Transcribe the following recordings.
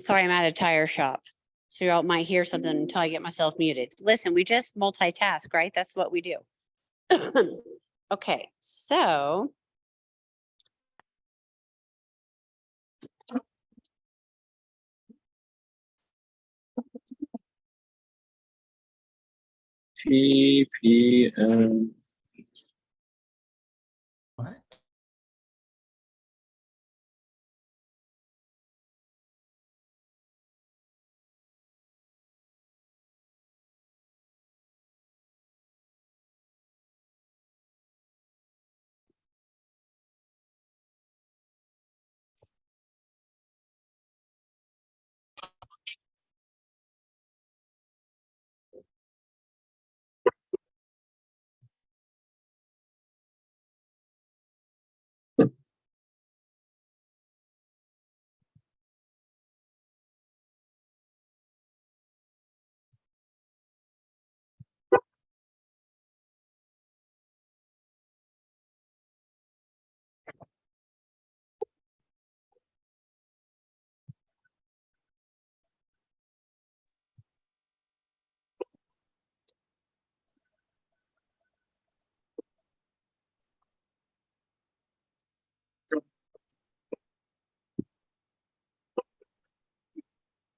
Sorry, I'm at a tire shop. So y'all might hear something until I get myself muted. Listen, we just multitask, right? That's what we do. Okay, so PPM. What?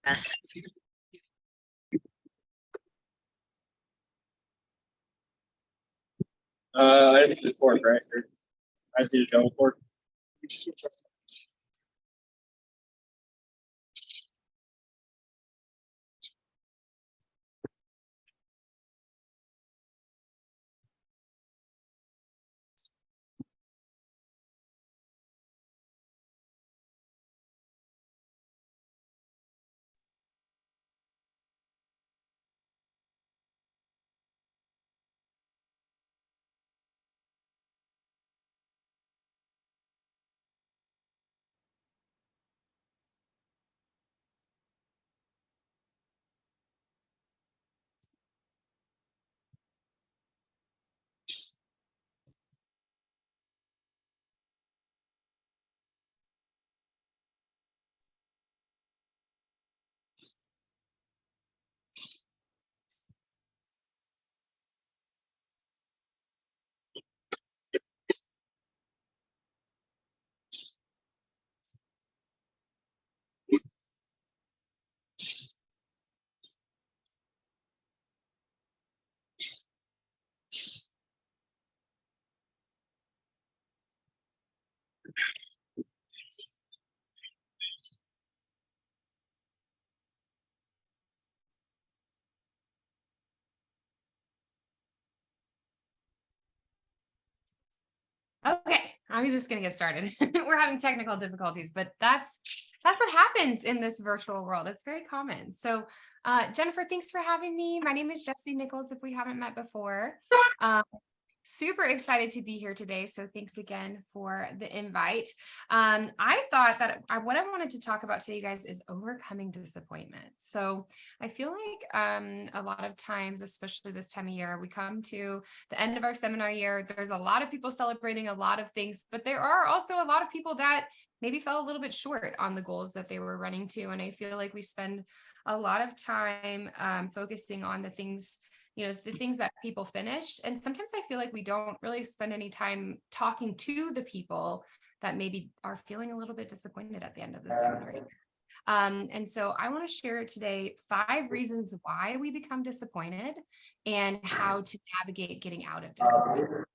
yes. I just did fork, right? I just need a double fork. Okay, I'm just gonna get started. We're having technical difficulties, but that's what happens in this virtual world. It's very common. So, Jennifer, thanks for having me. My name is Jessye Nichols, if we haven't met before. Super excited to be here today. So thanks again for the invite. I thought that what I wanted to talk about today, you guys, is overcoming disappointment. So I feel like a lot of times, especially this time of year, we come to the end of our seminar year. There's a lot of people celebrating a lot of things, but there are also a lot of people that maybe fell a little bit short on the goals that they were running to. And I feel like we spend a lot of time focusing on the things, the things that people finished. And sometimes I feel like we don't really spend any time talking to the people that maybe are feeling a little bit disappointed at the end of the seminar year. And so I want to share today 5 reasons why we become disappointed and how to navigate getting out of disappointment.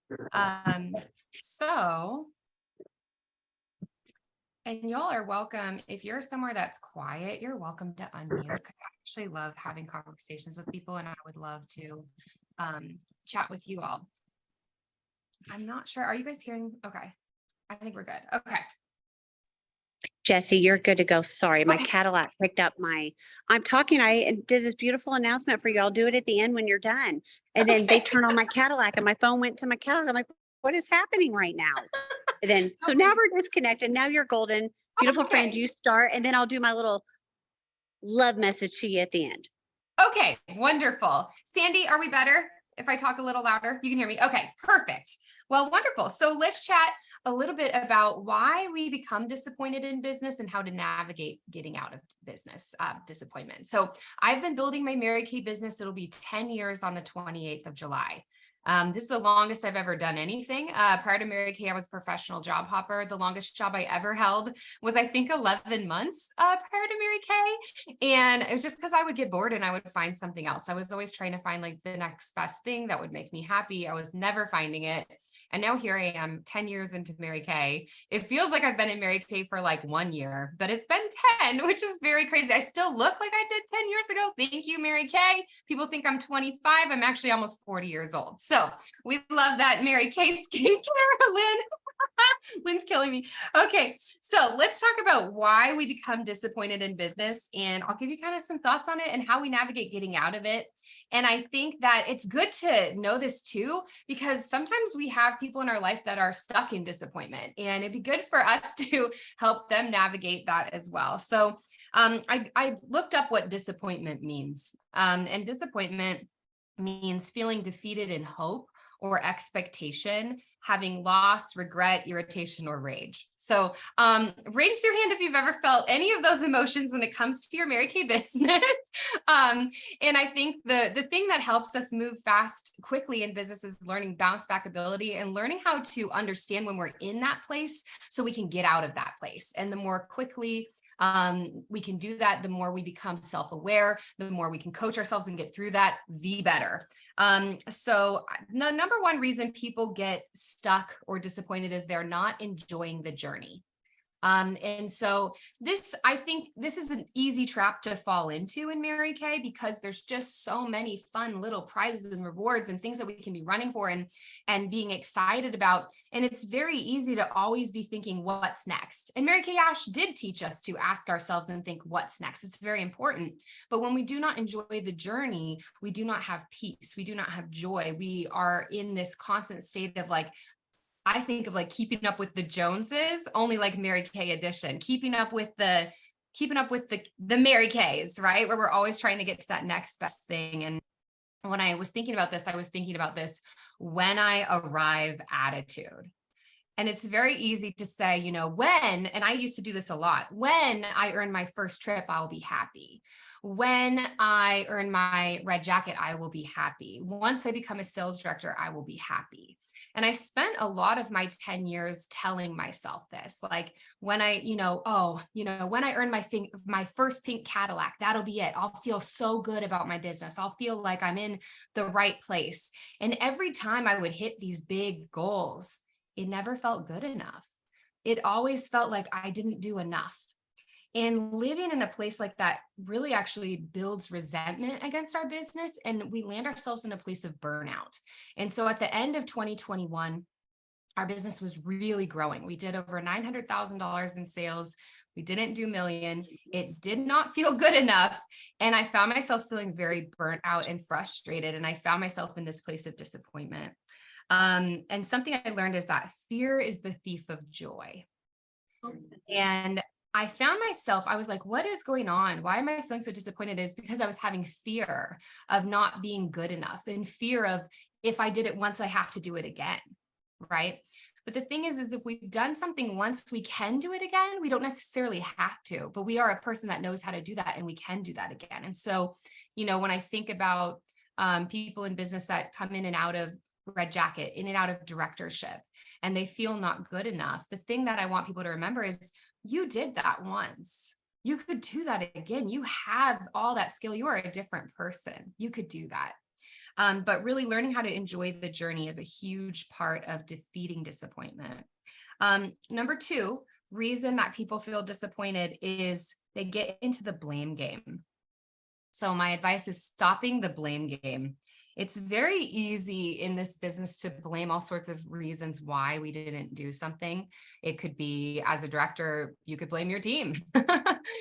And y'all are welcome. If you're somewhere that's quiet, you're welcome to unmute, because I actually love having conversations with people and I would love to chat with you all. I'm not sure. Are you guys hearing? Okay. I think we're good. Okay. Jessye, you're good to go. Sorry, my Cadillac picked up I'm talking. I did this beautiful announcement for you. I'll do it at the end when you're done. And then they turn on my Cadillac and my phone went to my Cadillac. I'm like, what is happening right now? And then, so now we're disconnected. Now you're golden. Beautiful friend, you start, and then I'll do my little love message to you at the end. Okay, wonderful. Sandy, are we better if I talk a little louder? You can hear me. Okay, perfect. Well, wonderful. So let's chat a little bit about why we become disappointed in business and how to navigate getting out of business disappointment. So I've been building my Mary Kay business. It'll be 10 years on the 28th of July. This is the longest I've ever done anything. Prior to Mary Kay, I was a professional job hopper. The longest job I ever held was, I think, 11 months prior to Mary Kay. And it was just because I would get bored and I would find something else. I was always trying to find like the next best thing that would make me happy. I was never finding it. And now here I am 10 years into Mary Kay. It feels like I've been in Mary Kay for like 1 year, but it's been 10, which is very crazy. I still look like I did 10 years ago. Thank you, Mary Kay. People think I'm 25. I'm actually almost 40 years old. So we love that Mary Kay skincare, Lynn. Lynn's killing me. Okay, so let's talk about why we become disappointed in business. And I'll give you kind of some thoughts on it and how we navigate getting out of it. And I think that it's good to know this too, because sometimes we have people in our life that are stuck in disappointment, and it'd be good for us to help them navigate that as well. So I looked up what disappointment means. And disappointment means feeling defeated in hope or expectation, having loss, regret, irritation, or rage. So raise your hand if you've ever felt any of those emotions when it comes to your Mary Kay business. And I think the thing that helps us move fast, quickly in business is learning bounce back ability and learning how to understand when we're in that place so we can get out of that place. And the more quickly we can do that, the more we become self-aware, the more we can coach ourselves and get through that, the better. So the number one reason people get stuck or disappointed is they're not enjoying the journey. And so I think this is an easy trap to fall into in Mary Kay, because there's just so many fun little prizes and rewards and things that we can be running for and being excited about. And it's very easy to always be thinking, what's next? And Mary Kay Ash did teach us to ask ourselves and think, what's next? It's very important. But when we do not enjoy the journey, we do not have peace. We do not have joy. We are in this constant state of like, I think of like keeping up with the Joneses, only like Mary Kay edition, keeping up with the Mary Kays, right? Where we're always trying to get to that next best thing. And when I was thinking about this, I was thinking about this when I arrive attitude. And it's very easy to say, you know, when, and I used to do this a lot, when I earn my first trip, I'll be happy. When I earn my red jacket, I will be happy. Once I become a sales director, I will be happy. And I spent a lot of my 10 years telling myself this, like when I, when I earn my first pink Cadillac, that'll be it. I'll feel so good about my business. I'll feel like I'm in the right place. And every time I would hit these big goals, it never felt good enough. It always felt like I didn't do enough. And living in a place like that really actually builds resentment against our business, and we land ourselves in a place of burnout. And so at the end of 2021, our business was really growing. We did over $900,000 in sales. We didn't do million. It did not feel good enough. And I found myself feeling very burnt out and frustrated. And I found myself in this place of disappointment. And something I learned is that fear is the thief of joy. And I found myself, I was like, what is going on? Why am I feeling so disappointed? Is because I was having fear of not being good enough, and fear of, if I did it once, I have to do it again. Right. But the thing is if we've done something once, we can do it again. We don't necessarily have to, but we are a person that knows how to do that, and we can do that again. And so, when I think about people in business that come in and out of red jacket, in and out of directorship, and they feel not good enough, the thing that I want people to remember is, you did that once. You could do that again. You have all that skill. You are a different person. You could do that. But really learning how to enjoy the journey is a huge part of defeating disappointment. Number two reason that people feel disappointed is they get into the blame game. So my advice is stopping the blame game. It's very easy in this business to blame all sorts of reasons why we didn't do something. It could be, as a director, you could blame your team.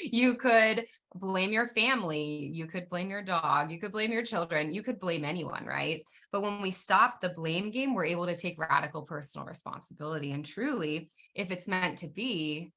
You could blame your family. You could blame your dog. You could blame your children. You could blame anyone, right? But when we stop the blame game, we're able to take radical personal responsibility. And truly, if it's meant to be,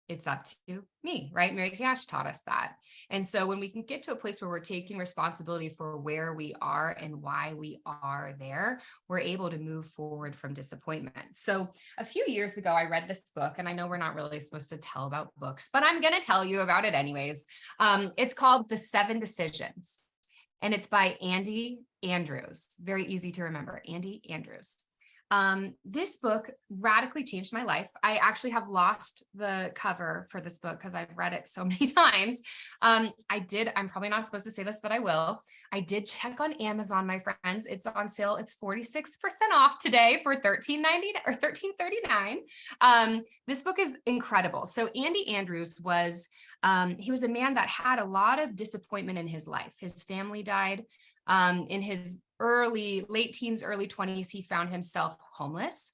it's up to me, right? Mary Kay Ash taught us that. And so when we can get to a place where we're taking responsibility for where we are and why we are there, we're able to move forward from disappointment. So a few years ago, I read this book, and I know we're not really supposed to tell about books, but I'm going to tell you about it anyways. It's called The 7 Decisions, and it's by Andy Andrews. Very easy to remember, Andy Andrews. This book radically changed my life. I actually have lost the cover for this book because I've read it so many times. I'm probably not supposed to say this, but I will. I did check on Amazon, my friends. It's on sale. It's 46% off today for $13.90 or $13.39. This book is incredible. So Andy Andrews he was a man that had a lot of disappointment in his life. His family died. In his late teens, early 20s, he found himself homeless.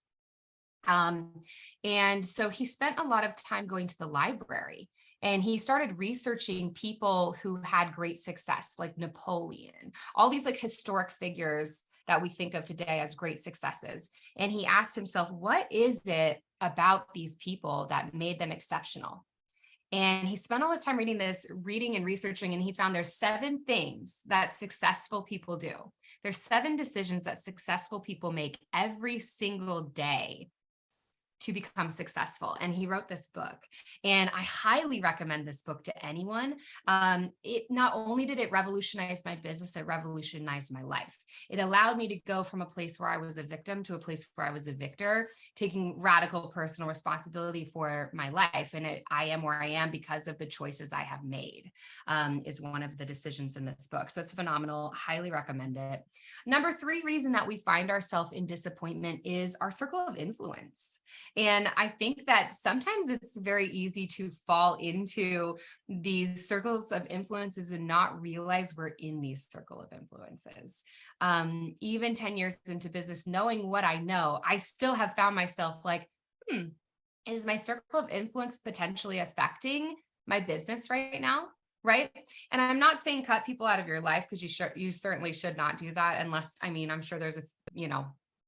And so he spent a lot of time going to the library, and he started researching people who had great success, like Napoleon, all these like historic figures that we think of today as great successes. And he asked himself, what is it about these people that made them exceptional? And he spent all his time reading and researching, and he found there's 7 things that successful people do. There's 7 decisions that successful people make every single day to become successful. And he wrote this book, and I highly recommend this book to anyone. It not only did it revolutionize my business, it revolutionized my life. It allowed me to go from a place where I was a victim to a place where I was a victor, taking radical personal responsibility for my life. And I am where I am because of the choices I have made, is one of the decisions in this book. So it's phenomenal. Highly recommend it. Number 3 reason that we find ourselves in disappointment is our circle of influence. And I think that sometimes it's very easy to fall into these circles of influences and not realize we're in these circle of influences. Even 10 years into business, knowing what I know, I still have found myself like, is my circle of influence potentially affecting my business right now? Right. And I'm not saying cut people out of your life, because you certainly should not do that unless, I'm sure there's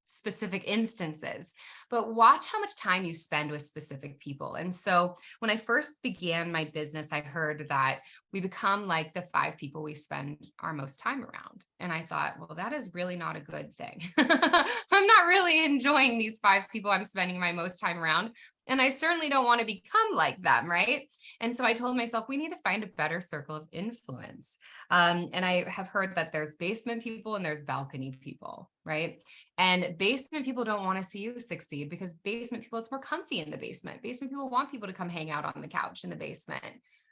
specific instances, but watch how much time you spend with specific people. And so when I first began my business, I heard that we become like the 5 people we spend our most time around. And I thought, well, that is really not a good thing. I'm not really enjoying these 5 people I'm spending my most time around. And I certainly don't want to become like them, right? And so I told myself, we need to find a better circle of influence. And I have heard that there's basement people and there's balcony people, right? And basement people don't want to see you succeed, because basement people, it's more comfy in the basement. Basement people want people to come hang out on the couch in the basement,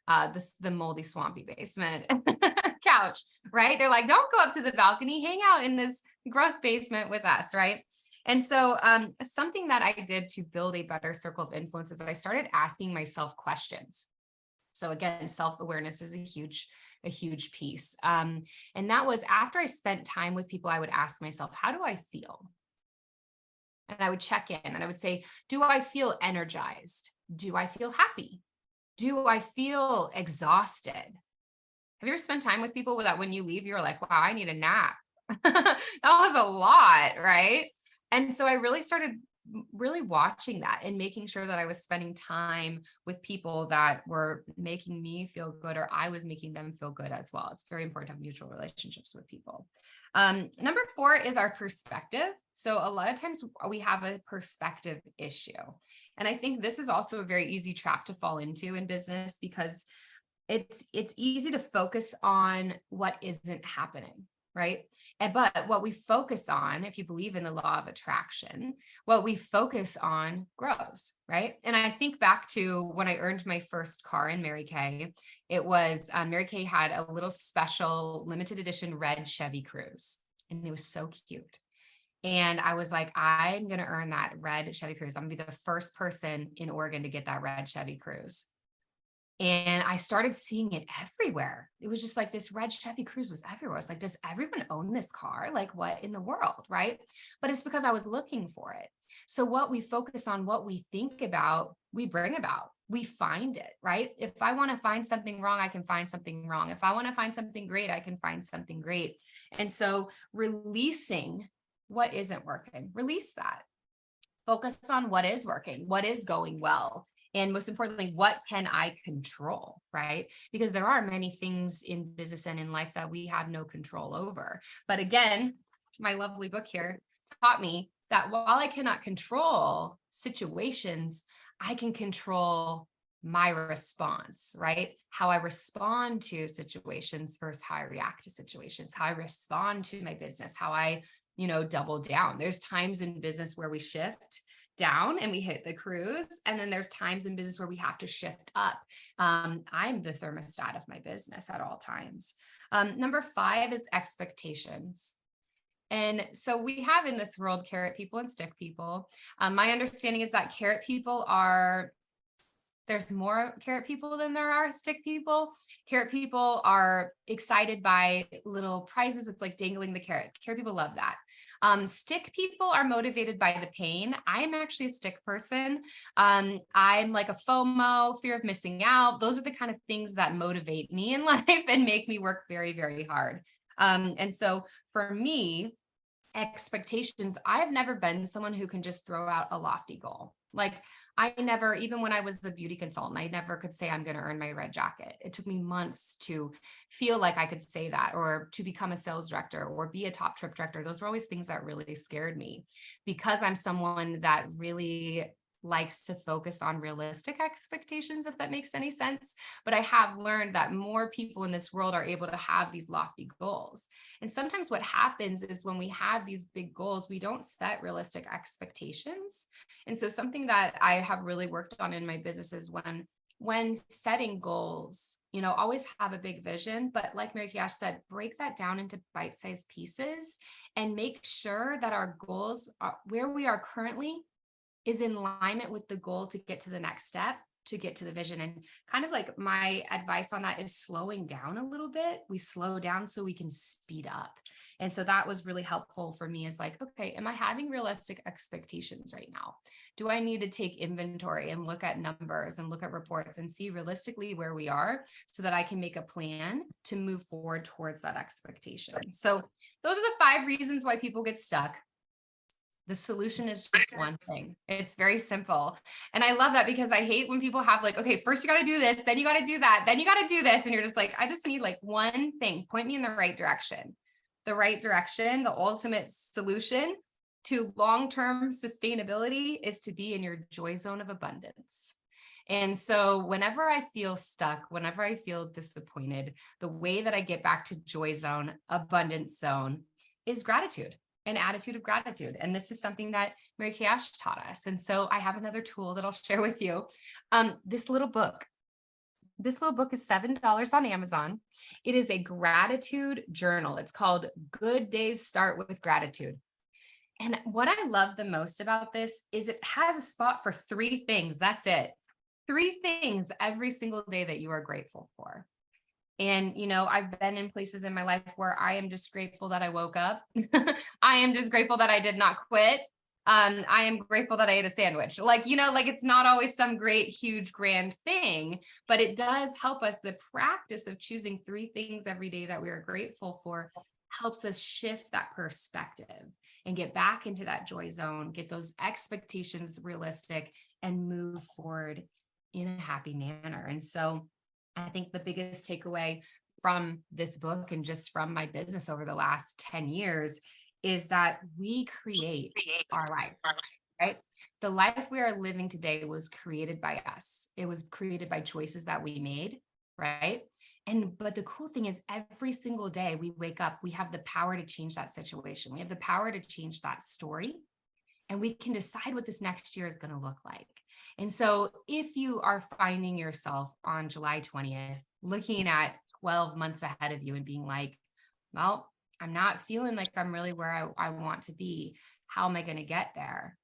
the moldy, swampy basement couch, right? They're like, don't go up to the balcony, hang out in this gross basement with us, right? And so something that I did to build a better circle of influence is I started asking myself questions. So again, self-awareness is a huge piece. And that was after I spent time with people, I would ask myself, how do I feel? And I would check in and I would say, do I feel energized? Do I feel happy? Do I feel exhausted? Have you ever spent time with people that when you leave, you're like, wow, I need a nap? That was a lot, right? And so I really started watching that and making sure that I was spending time with people that were making me feel good, or I was making them feel good as well. It's very important to have mutual relationships with people. Number 4 is our perspective. So a lot of times we have a perspective issue. And I think this is also a very easy trap to fall into in business, because it's easy to focus on what isn't happening. Right. But what we focus on, if you believe in the law of attraction, what we focus on grows. Right. And I think back to when I earned my first car in Mary Kay, it was Mary Kay had a little special limited edition red Chevy Cruze, and it was so cute. And I was like, I'm going to earn that red Chevy Cruze. I'm going to be the first person in Oregon to get that red Chevy Cruze. And I started seeing it everywhere. It was just like this red Chevy Cruze was everywhere. It's like, does everyone own this car? Like, what in the world? Right. But it's because I was looking for it. So what we focus on, what we think about, we bring about, we find it, right? If I want to find something wrong, I can find something wrong. If I want to find something great, I can find something great. And so releasing what isn't working, release that. Focus on what is working, what is going well. And most importantly, what can I control, right? Because there are many things in business and in life that we have no control over. But again, my lovely book here taught me that while I cannot control situations, I can control my response, right? How I respond to situations versus how I react to situations, how I respond to my business, how I, double down. There's times in business where we shift down and we hit the cruise. And then there's times in business where we have to shift up. I'm the thermostat of my business at all times. Number 5 is expectations. And so we have in this world carrot people and stick people. My understanding is that there's more carrot people than there are stick people. Carrot people are excited by little prizes. It's like dangling the carrot. Carrot people love that. Stick people are motivated by the pain. I'm actually a stick person. I'm like a FOMO, fear of missing out. Those are the kind of things that motivate me in life and make me work very, very hard. And so for me, expectations, I've never been someone who can just throw out a lofty goal. Like I never, even when I was a beauty consultant, I never could say I'm going to earn my red jacket. It took me months to feel like I could say that, or to become a sales director or be a top trip director. Those were always things that really scared me, because I'm someone that really likes to focus on realistic expectations, if that makes any sense. But I have learned that more people in this world are able to have these lofty goals. And sometimes what happens is when we have these big goals, we don't set realistic expectations. And so something that I have really worked on in my business is when setting goals, always have a big vision, but like Mary Kay said, break that down into bite-sized pieces and make sure that our goals are where we are currently is in alignment with the goal to get to the next step, to get to the vision. And kind of like my advice on that is slowing down a little bit. We slow down so we can speed up. And so that was really helpful for me, is like, okay, am I having realistic expectations right now? Do I need to take inventory and look at numbers and look at reports and see realistically where we are so that I can make a plan to move forward towards that expectation? So those are the 5 reasons why people get stuck. The solution is just one thing. It's very simple. And I love that, because I hate when people have like, okay, first you got to do this, then you got to do that, then you got to do this. And you're just like, I just need like one thing. Point me in the right direction. The right direction, the ultimate solution to long-term sustainability is to be in your joy zone of abundance. And so whenever I feel stuck, whenever I feel disappointed, the way that I get back to joy zone, abundance zone, is gratitude. An attitude of gratitude. And this is something that Mary Kay taught us. And so I have another tool that I'll share with you. This little book is $7 on Amazon. It is a gratitude journal. It's called Good Days Start with Gratitude. And what I love the most about this is it has a spot for 3 things. That's it. 3 things every single day that you are grateful for. And, I've been in places in my life where I am just grateful that I woke up. I am just grateful that I did not quit. I am grateful that I ate a sandwich. Like it's not always some great, huge, grand thing, but it does help us. The practice of choosing 3 things every day that we are grateful for helps us shift that perspective and get back into that joy zone, get those expectations realistic, and move forward in a happy manner. And so I think the biggest takeaway from this book and just from my business over the last 10 years is that we create our life, right? The life we are living today was created by us. It was created by choices that we made, right? But the cool thing is every single day we wake up, we have the power to change that situation. We have the power to change that story, and we can decide what this next year is going to look like. And so if you are finding yourself on July 20th, looking at 12 months ahead of you and being like, well, I'm not feeling like I'm really where I want to be. How am I going to get there?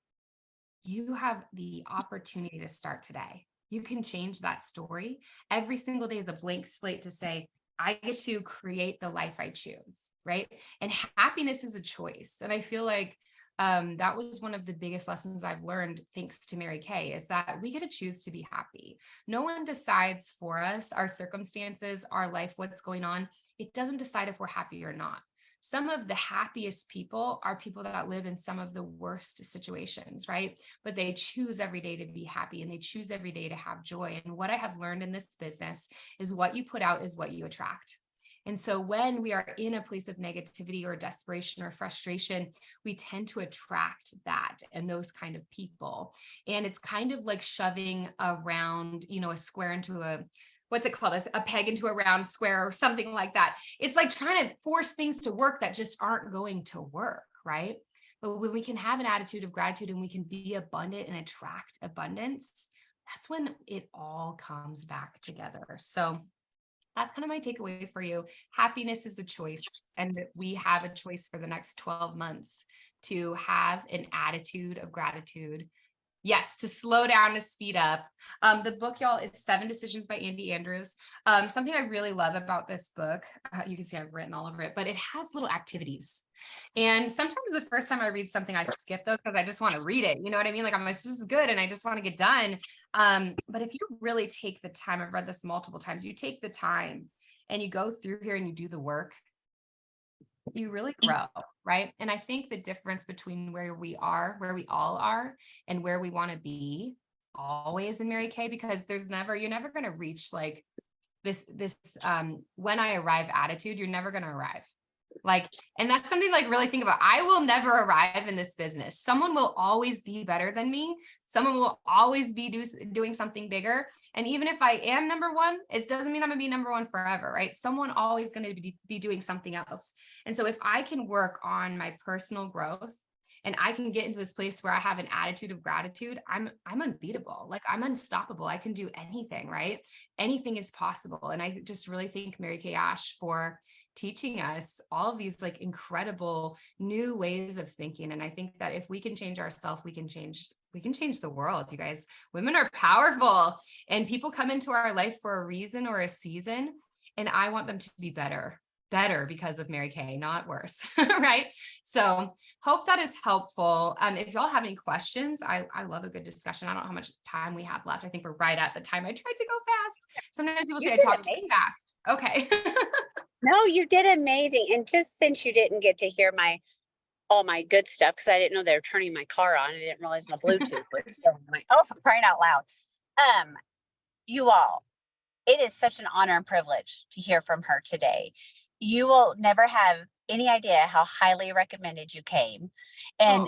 You have the opportunity to start today. You can change that story. Every single day is a blank slate to say, I get to create the life I choose, right? And happiness is a choice. And I feel like that was one of the biggest lessons I've learned, thanks to Mary Kay, is that we get to choose to be happy. No one decides for us, our circumstances, our life, what's going on. It doesn't decide if we're happy or not. some of the happiest people are people that live in some of the worst situations, right? But they choose every day to be happy, and they choose every day to have joy. And what I have learned in this business is what you put out is what you attract. And so when we are in a place of negativity or desperation or frustration, we tend to attract that and those kind of people. And it's kind of like shoving around, a square into what's it called? A peg into a round square or something like that. It's like trying to force things to work that just aren't going to work, right? But when we can have an attitude of gratitude and we can be abundant and attract abundance, that's when it all comes back together. So that's kind of my takeaway for you. Happiness is a choice, and we have a choice for the next 12 months to have an attitude of gratitude. Yes, to slow down, to speed up. The book, y'all, is 7 Decisions by Andy Andrews. Something I really love about this book, you can see I've written all over it, but it has little activities. And sometimes the first time I read something, I skip those because I just want to read it. You know what I mean? Like, I'm like, this is good, and I just want to get done. But if you really take the time, I've read this multiple times, you take the time and you go through here and you do the work, you really grow, right? And I think the difference between where we all are, and where we want to be always in Mary Kay, because you're never going to reach like this when I arrive attitude, you're never going to arrive. Like, and that's something like really think about. I will never arrive in this business. Someone will always be better than me. Someone will always be doing something bigger. And even if I am number one, it doesn't mean I'm gonna be number one forever, right? Someone always going to be doing something else. And so if I can work on my personal growth, and I can get into this place where I have an attitude of gratitude, I'm unbeatable. Like, I'm unstoppable. I can do anything, right? Anything is possible. And I just really thank Mary Kay Ash for teaching us all of these like incredible new ways of thinking. And I think that if we can change ourselves, we can change the world. You guys, women are powerful, and people come into our life for a reason or a season. And I want them to be better because of Mary Kay, not worse. Right. So hope that is helpful. If y'all have any questions, I love a good discussion. I don't know how much time we have left. I think we're right at the time. I tried to go fast. Sometimes people say I talk too fast. Okay. No, you did amazing. And just since you didn't get to hear all my good stuff, because I didn't know they were turning my car on, I didn't realize my Bluetooth was still on. Oh, for crying out loud. You all, it is such an honor and privilege to hear from her today. You will never have any idea how highly recommended you came. And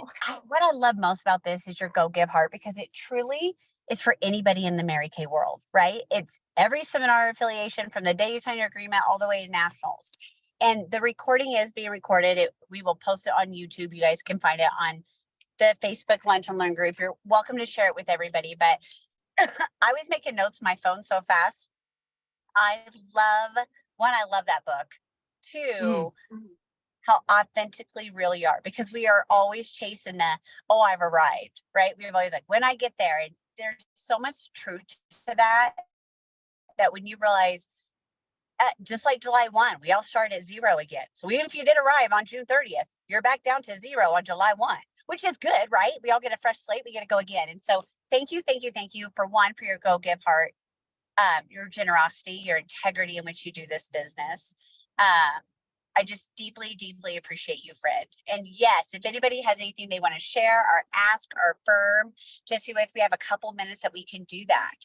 what I love most about this is your Go Give Heart, because it truly is for anybody in the Mary Kay world, right? It's every seminar affiliation from the day you sign your agreement all the way to nationals. And the recording is being recorded. We will post it on YouTube. You guys can find it on the Facebook Lunch and Learn group. You're welcome to share it with everybody. But I was making notes on my phone so fast. I love that book. 2, how authentically real you are, because we are always chasing I've arrived, right? We're always like, when I get there, and there's so much truth to that when you realize, just like July 1, we all start at 0 again. So even if you did arrive on June 30th, you're back down to 0 on July 1, which is good, right? We all get a fresh slate. We get to go again. And so thank you for your Go Give Heart, your generosity, your integrity in which you do this business. I just deeply, deeply appreciate you, friend. And yes, if anybody has anything they want to share or ask or affirm Jessye with, we have a couple minutes that we can do that.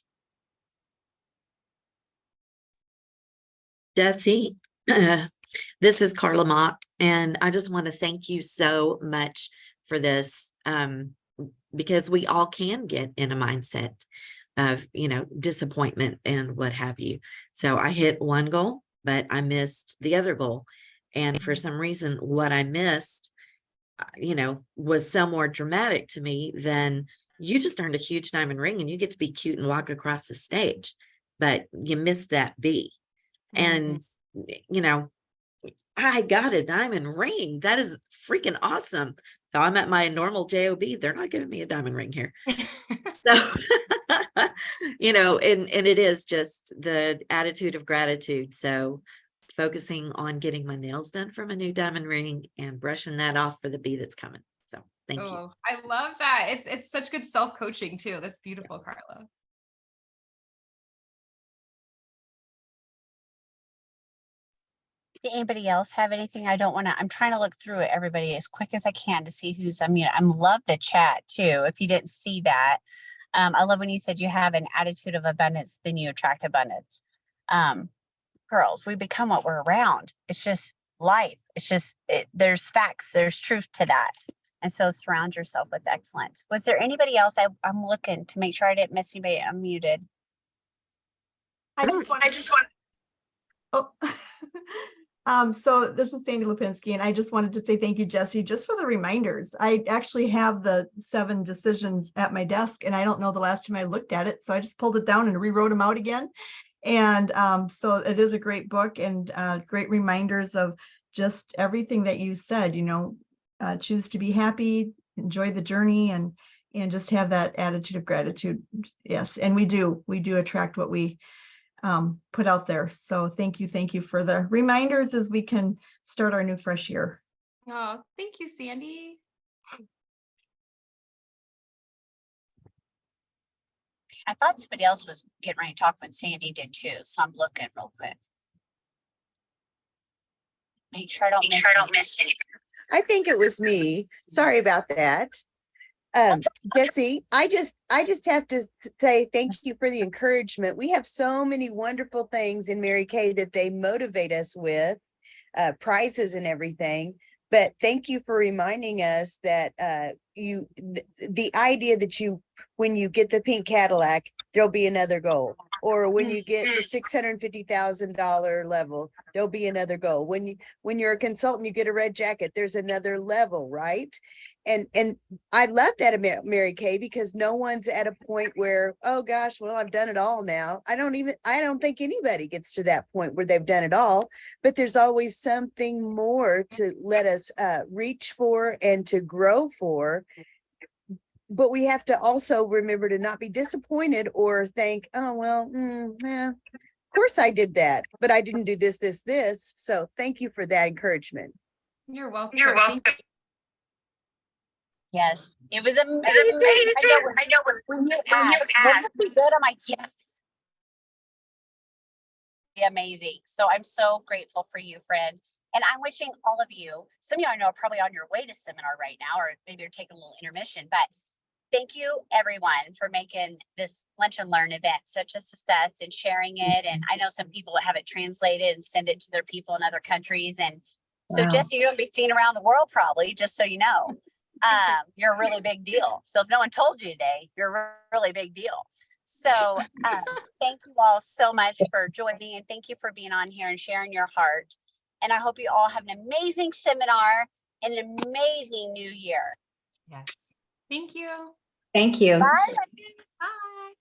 Jessye, this is Carla Mock, and I just want to thank you so much for this, because we all can get in a mindset of, disappointment and what have you. So I hit one goal, but I missed the other goal. And for some reason, what I missed, was so more dramatic to me than you just earned a huge diamond ring and you get to be cute and walk across the stage, but you missed that B. And, I got a diamond ring. That is freaking awesome. So I'm at my normal job. They're not giving me a diamond ring here. So, and it is just the attitude of gratitude. So focusing on getting my nails done from a new diamond ring and brushing that off for the B that's coming. So thank you. I love that. It's such good self-coaching too. That's beautiful, Carla. Did anybody else have anything? I don't want to, I'm trying to look through it, everybody, as quick as I can to see who's, I mean, I'm love the chat too. If you didn't see that, I love when you said you have an attitude of abundance, then you attract abundance. Girls, we become what we're around. It's just life. It's just, there's facts, there's truth to that. And so surround yourself with excellence. Was there anybody else? I'm looking to make sure I didn't miss anybody unmuted. I just want. Oh, so this is Sandy Lipinski, and I just wanted to say thank you, Jessye, just for the reminders. I actually have the 7 decisions at my desk, and I don't know the last time I looked at it, so I just pulled it down and rewrote them out again. And so it is a great book and great reminders of just everything that you said. You know, choose to be happy, enjoy the journey, and just have that attitude of gratitude. Yes, and we do attract what we put out there. So thank you for the reminders as we can start our new fresh year. Oh, thank you, Sandy. I thought somebody else was getting ready to talk when Sandy did too, so I'm looking real quick. Make sure I don't miss anything. I think it was me. Sorry about that. Jessye, I just have to say thank you for the encouragement. We have so many wonderful things in Mary Kay that they motivate us with, prizes and everything. But thank you for reminding us that the idea that when you get the pink Cadillac, there'll be another goal. Or when you get the $650,000 level, there'll be another goal. When you're a consultant, you get a red jacket, there's another level, right? And I love that about Mary Kay, because no one's at a point where, oh gosh, well, I've done it all now. I don't think anybody gets to that point where they've done it all, but there's always something more to let us reach for and to grow for. But we have to also remember to not be disappointed or think, oh, well, of course I did that, but I didn't do this. So thank you for that encouragement. You're welcome. Yes, it was amazing. I know when you asked, "Will it be good?" I'm like, yes. Amazing. So I'm so grateful for you, friend. And I'm wishing all of you, some of you I know are probably on your way to seminar right now, or maybe you're taking a little intermission, but thank you everyone for making this Lunch and Learn event such a success and sharing it. And I know some people have it translated and send it to their people in other countries. And so Jessye, you're gonna be seen around the world probably, just so you know. You're a really big deal. So if no one told you today, you're a really big deal. So thank you all so much for joining, and thank you for being on here and sharing your heart. And I hope you all have an amazing seminar and an amazing new year. Yes. Thank you. Thank you. Bye. Bye.